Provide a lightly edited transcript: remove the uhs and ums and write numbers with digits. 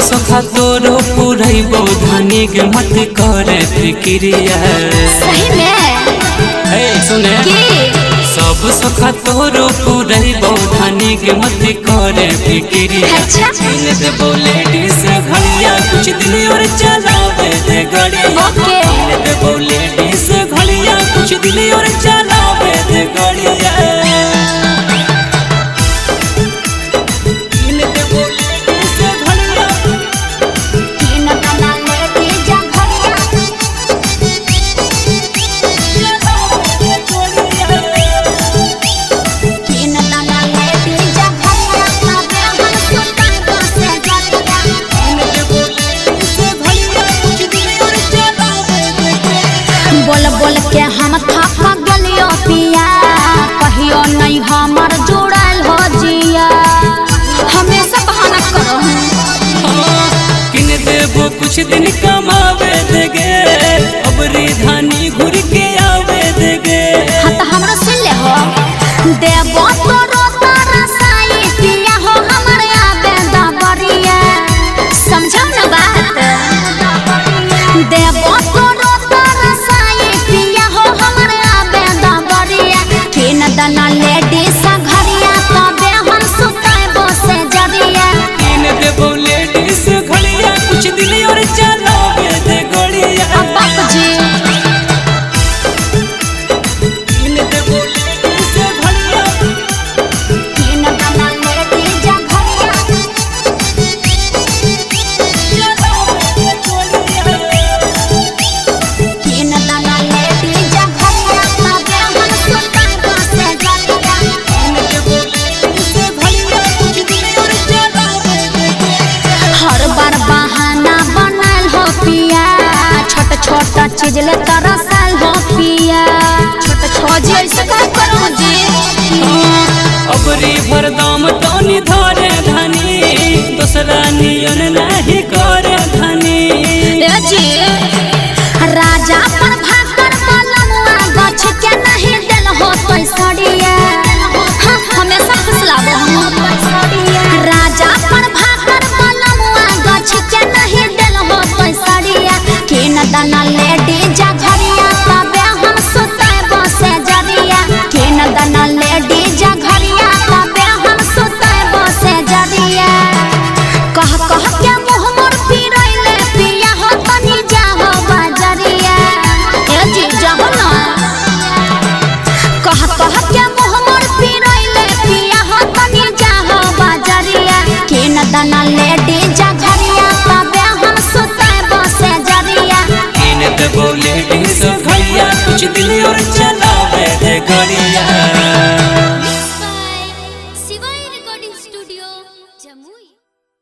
सखा तोरो पुरैबो धनी के मत करे फिक्रिया। सही में हे सुने सब सखा तोरो पुरैबो धनी के मत करे फिक्रिया। अच्छा दे बोले डिस घड़िया कुछ दिन और चलावे दे गाड़िया। दे बोले डिस घड़िया कुछ दिन और चलावे दे गाड़िया। बोल के हम थक गलियो पिया कहियो नहीं हमर जुड़ल हो जिया। हमेशा बहाना करो किन देबो कुछ दिन कमावे देगे अबरी धानी घुर के आवे देगे। हाँ तो हमरा सुन ले हो देबो तोरो तारा साई पिया हो हमर आबे दबरिया। समझो ना बात देबो तोरो तारा साई पिया हो हमर आबे दबरिया। किन दना लेडीज घरिया तबे हम सुताइबो से जरिया। किन देबो लेडीज घड़िया कुछ दिन और चलावे दे गड़िया। बाप जी किन देबो लेडीज घड़िया किन दना लेडीज घरिया किन दना लेडीज घरिया तबे हम सुताइबो से जरिया। किन देबो लेडीज घड़िया कुछ दिन और चलावे देगे। हर बार बहाना बनल हो पिया छोट छोट चीज ले तरसल हो पिया। छोट छोट जी ऐसे का करो जी अबरी भरदाम तानी धारे धनी दूसरा नियन नहीं करे धनी। ए जी राजा पर भाकर बलमुआ गछ के नहीं देल हो तो सड़िया। हाँ, हमेशा फुसलाबो हम राजा पर भाकर बलमुआ गछ के नहीं देल हो तो सड़िया। किन दना लेडीज घरिया तबे हम सुताइबो से जरिया। किन दना लेडीज घरिया तबे हम सुताइबो से जरिया। कह कह के मुँह मोर पिरैले पिया हो तनी जाहो बाजरिया। ए जी जाहो ना कह कह के मुँह मोर पिरैले पिया हो तनी जाहो बाजरिया। किन दना लेडीज घरिया तबे हम सुताइबो से जरिया। किन देबो लेडीज घड़िया कुछ दिन और चलावे दे गड़िया।